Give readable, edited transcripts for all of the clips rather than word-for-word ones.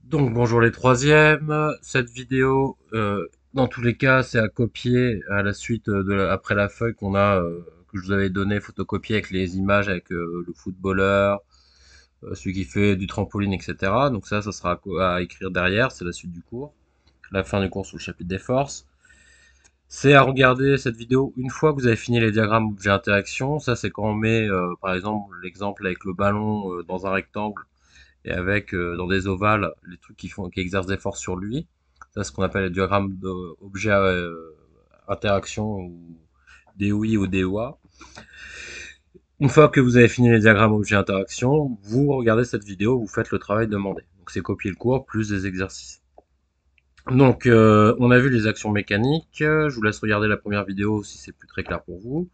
Donc bonjour les troisièmes, cette vidéo, dans tous les cas, c'est à copier à la suite après la feuille que je vous avais donnée, photocopiée avec les images, avec le footballeur, celui qui fait du trampoline, etc. Donc ça sera à écrire derrière, c'est la suite du cours, la fin du cours sous le chapitre des forces. C'est à regarder cette vidéo une fois que vous avez fini les diagrammes objet interaction. Ça c'est quand on met, par exemple, l'exemple avec le ballon dans un rectangle et avec dans des ovales les trucs qui exercent des forces sur lui. Ça, c'est ce qu'on appelle le diagramme d'objet interaction ou DOI ou DOA. Une fois que vous avez fini les diagrammes objet interaction, vous regardez cette vidéo, vous faites le travail demandé. Donc c'est copier le cours plus des exercices. Donc on a vu les actions mécaniques. Je vous laisse regarder la première vidéo si c'est plus très clair pour vous.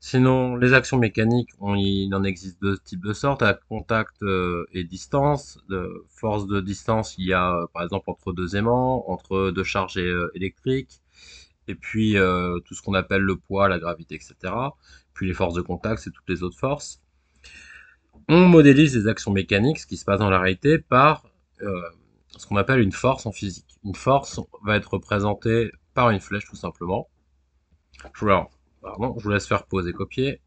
Sinon, les actions mécaniques, il en existe deux types de sortes, à contact et distance. De force de distance, il y a par exemple entre deux aimants, entre deux charges électriques, et puis tout ce qu'on appelle le poids, la gravité, etc. Puis les forces de contact, c'est toutes les autres forces. On modélise les actions mécaniques, ce qui se passe dans la réalité, par euh, ce qu'on appelle une force en physique. Une force va être représentée par une flèche, tout simplement. Je vous laisse faire pause et copier.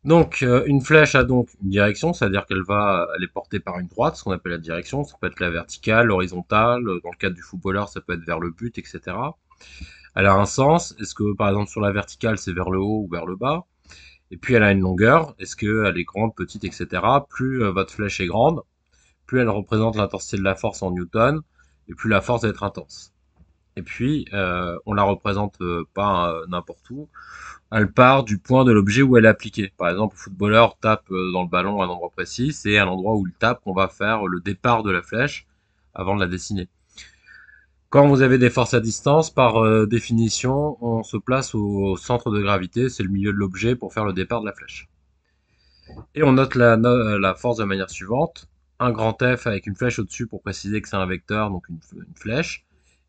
Donc, une flèche a donc une direction, c'est-à-dire elle est portée par une droite, ce qu'on appelle la direction. Ça peut être la verticale, l'horizontale. Dans le cadre du footballeur, ça peut être vers le but, etc. Elle a un sens. Est-ce que, par exemple, sur la verticale, c'est vers le haut ou vers le bas? Et puis, elle a une longueur. Est-ce qu'elle est grande, petite, etc. Plus votre flèche est grande, plus elle représente l'intensité de la force en newton, et plus la force va être intense. Et puis, on la représente pas n'importe où. Elle part du point de l'objet où elle est appliquée. Par exemple, le footballeur tape dans le ballon à un endroit précis, c'est à l'endroit où il tape qu'on va faire le départ de la flèche avant de la dessiner. Quand vous avez des forces à distance, par définition, on se place au centre de gravité, c'est le milieu de l'objet pour faire le départ de la flèche. Et on note la force de la manière suivante. Un grand F avec une flèche au-dessus pour préciser que c'est un vecteur, donc une flèche.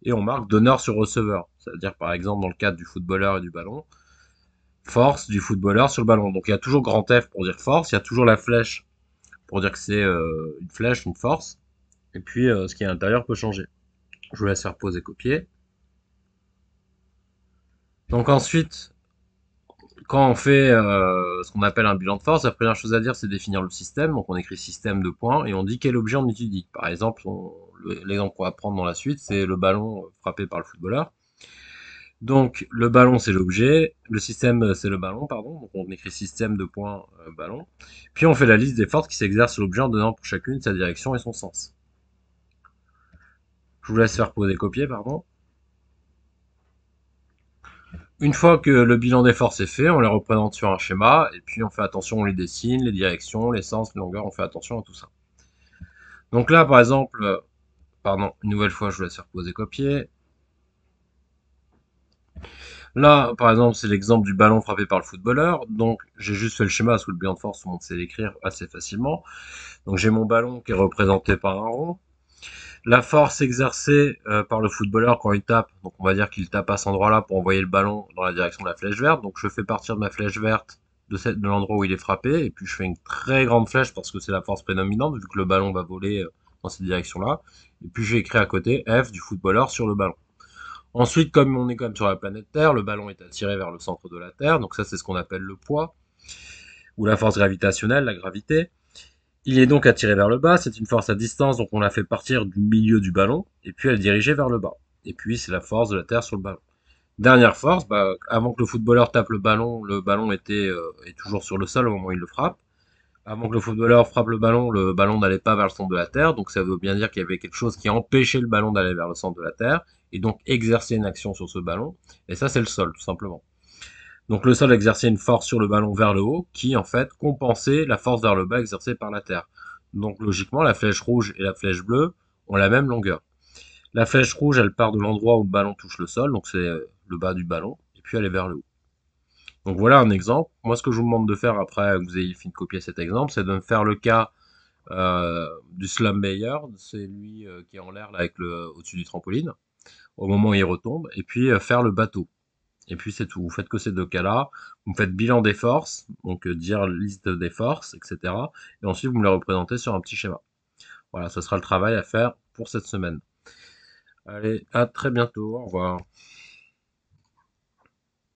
Et on marque donneur sur receveur. C'est-à-dire, par exemple, dans le cadre du footballeur et du ballon, force du footballeur sur le ballon. Donc il y a toujours grand F pour dire force, il y a toujours la flèche pour dire que c'est une flèche, une force, et puis ce qui est à l'intérieur peut changer. Je vous laisse faire pause et copier. Donc ensuite, quand on fait ce qu'on appelle un bilan de force, la première chose à dire c'est définir le système. Donc on écrit système de points et on dit quel objet on étudie. Par exemple, l'exemple qu'on va prendre dans la suite, c'est le ballon frappé par le footballeur. Donc le ballon c'est l'objet, le système c'est le ballon, pardon. Donc on écrit système de points ballon. Puis on fait la liste des forces qui s'exercent sur l'objet en donnant pour chacune sa direction et son sens. Je vous laisse faire pause et copier, pardon. Une fois que le bilan des forces est fait, on les représente sur un schéma, et puis on fait attention, on les dessine, les directions, les sens, les longueurs, on fait attention à tout ça. Donc là, par exemple, pardon, une nouvelle fois, je vous laisse faire pause et copier. Là, par exemple, c'est l'exemple du ballon frappé par le footballeur. Donc, j'ai juste fait le schéma sous le bilan de force, tout le monde sait l'écrire assez facilement. Donc, j'ai mon ballon qui est représenté par un rond. La force exercée par le footballeur quand il tape, donc on va dire qu'il tape à cet endroit-là pour envoyer le ballon dans la direction de la flèche verte. Donc, je fais partir de ma flèche verte de l'endroit où il est frappé, et puis je fais une très grande flèche parce que c'est la force prédominante, vu que le ballon va voler dans cette direction-là. Et puis, j'ai écrit à côté F du footballeur sur le ballon. Ensuite, comme on est quand même sur la planète Terre, le ballon est attiré vers le centre de la Terre, donc ça c'est ce qu'on appelle le poids, ou la force gravitationnelle, la gravité. Il est donc attiré vers le bas, c'est une force à distance, donc on la fait partir du milieu du ballon, et puis elle est dirigée vers le bas. Et puis c'est la force de la Terre sur le ballon. Dernière force, avant que le footballeur tape le ballon est toujours sur le sol au moment où il le frappe. Avant que le footballeur frappe le ballon n'allait pas vers le centre de la Terre, donc ça veut bien dire qu'il y avait quelque chose qui empêchait le ballon d'aller vers le centre de la Terre, et donc exercer une action sur ce ballon, et ça c'est le sol, tout simplement. Donc le sol exerçait une force sur le ballon vers le haut, qui en fait compensait la force vers le bas exercée par la Terre. Donc logiquement, la flèche rouge et la flèche bleue ont la même longueur. La flèche rouge, elle part de l'endroit où le ballon touche le sol, donc c'est le bas du ballon, et puis elle est vers le haut. Donc voilà un exemple. Moi, ce que je vous demande de faire après que vous ayez fini de copier cet exemple, c'est de me faire le cas du slam Bayer, c'est lui qui est en l'air là avec le au-dessus du trampoline, au moment où il retombe, et puis faire le bateau. Et puis c'est tout. Vous faites que ces deux cas-là. Vous faites bilan des forces, donc dire liste des forces, etc. Et ensuite, vous me les représentez sur un petit schéma. Voilà, ce sera le travail à faire pour cette semaine. Allez, à très bientôt. Au revoir.